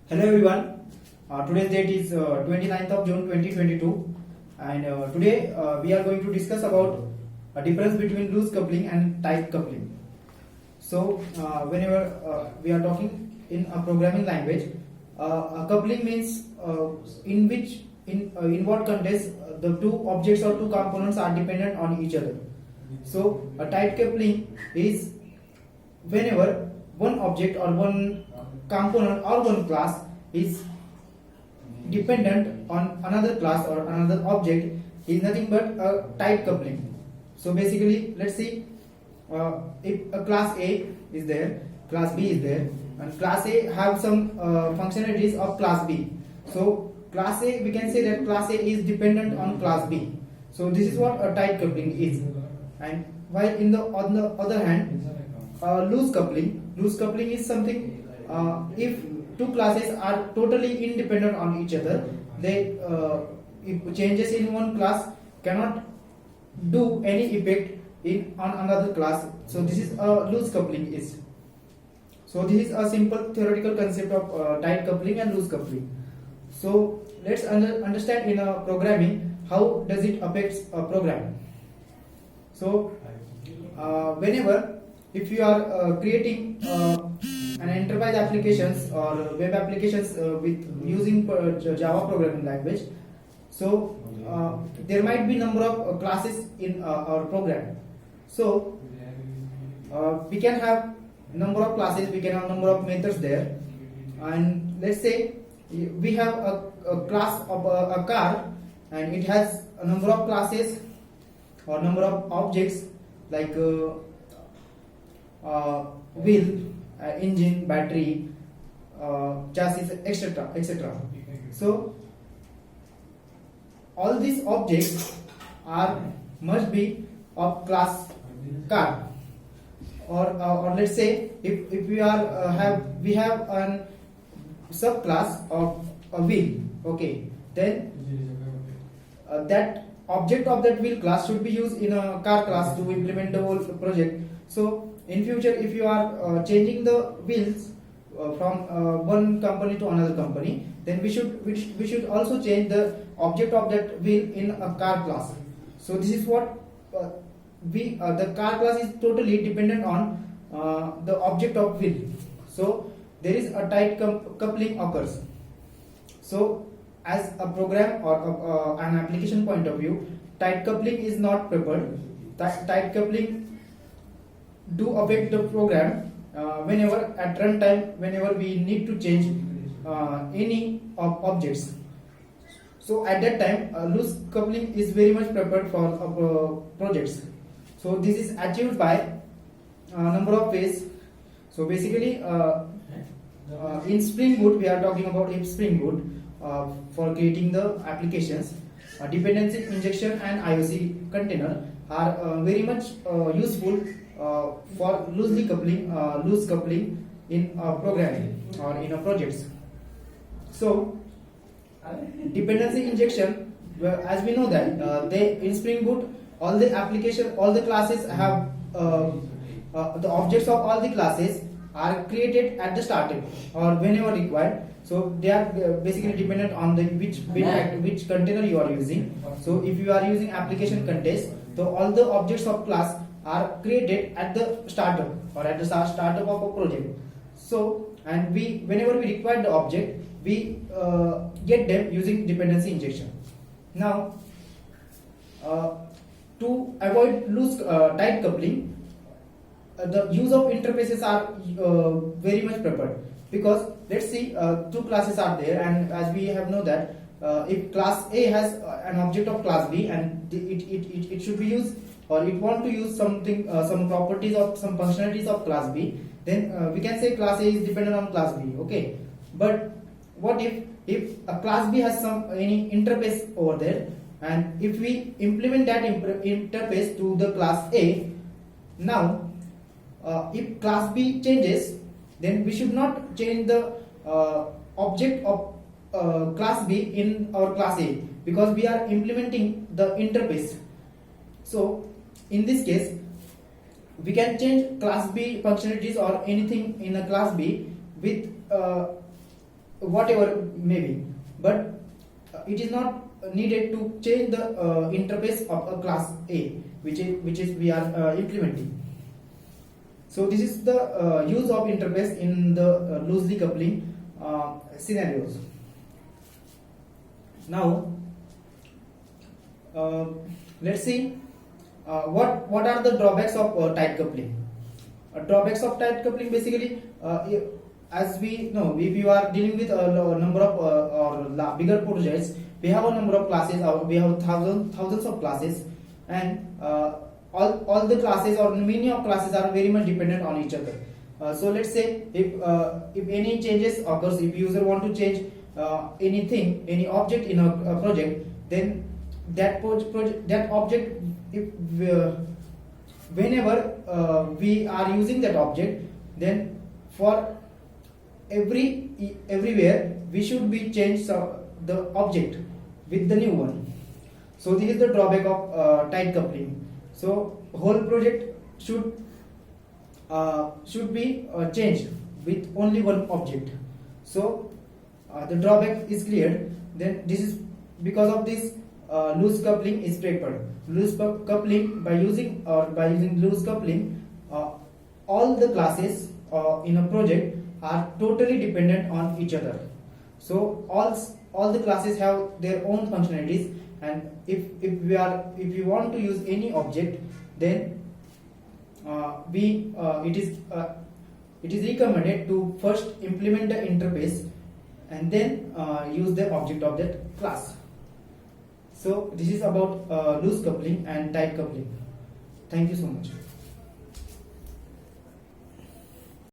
Hello everyone. Today's date is 29th of June 2022, and today we are going to discuss about a difference between loose coupling and tight coupling. So whenever we are talking in a programming language, a coupling means in which in what context the two objects or two components are dependent on each other. So a tight coupling is whenever one object or one component or one class is dependent on another class or another object is nothing but a tight coupling. So basically, let's see, if a class A is there, class B is there, and class A have some functionalities of class B. So class A, we can say that class A is dependent on class B. So this is what a tight coupling is. And while on the other hand, loose coupling is something if two classes are totally independent on each other, they if changes in one class cannot do any effect on another class. So this is a loose coupling is. So this is a simple theoretical concept of tight coupling and loose coupling. So let's understand in a programming how does it affects a program. So whenever if you are creating an enterprise applications or web applications with using Java programming language, so there might be number of classes in our program. So we can have number of classes, we can have number of methods there, and let's say we have a class of a car, and it has a number of classes or number of objects like wheel, engine, battery, chassis, etc. So all these objects must be of class car, or let's say if we have a subclass of a wheel, okay, then that object of that wheel class should be used in a car class to implement the whole project. So in future, if you are changing the wheels from one company to another company, then we should also change the object of that wheel in a car class. So this is what the car class is totally dependent on the object of wheel. So there is a tight coupling occurs. So as a program or an application point of view, tight coupling is not preferred. Tight coupling do affect the program whenever at runtime, whenever we need to change any objects. So at that time, loose coupling is very much preferred for projects. So this is achieved by number of ways. So basically, in Spring Boot, we are talking about in Spring Boot for creating the applications. Dependency injection and IOC container are very much useful for loose coupling in programming or in a projects. So dependency injection, as we know that they in Spring Boot, all the application, all the classes have the objects of all the classes are created at the starting or whenever required. So they are basically dependent on the which container you are using. So if you are using application context, so all the objects of class are created at the startup or at the startup of a project. So and whenever we require the object, we get them using dependency injection. Now to avoid loose tight coupling, the use of interfaces are very much preferred, because let's see, two classes are there, and as we have know that if class A has an object of class B and it should be used, or it want to use something some properties of some functionalities of class B, then we can say class A is dependent on class B, okay. But what if a class B has any interface over there, and if we implement that interface to the class A, now if class B changes, then we should not change the object of class B in our class A, because we are implementing the interface. So in this case, we can change class B functionalities or anything in a class B with whatever maybe, but it is not needed to change the interface of a class A, which is we are implementing. So this is the use of interface in the loosely coupling scenarios. Now let's see what are the drawbacks of tight coupling. Drawbacks of tight coupling basically, as we know, if you are dealing with a number of or bigger projects, we have a number of classes, or we have thousands of classes, and all the classes or many of classes are very much dependent on each other. So let's say if any changes occurs, if user want to change anything, any object in a project, then that object, if whenever we are using that object, then for everywhere we should be changed the object with the new one. So this is the drawback of tight coupling. So whole project should be changed with only one object. So the drawback is clear. Then this is because of this loose coupling is preferred. Loose coupling, by using loose coupling, all the classes in a project are totally dependent on each other. So all the classes have their own functionalities, and if you want to use any object, then it is recommended to first implement the interface and then use the object of that class. So this is about loose coupling and tight coupling. Thank you so much.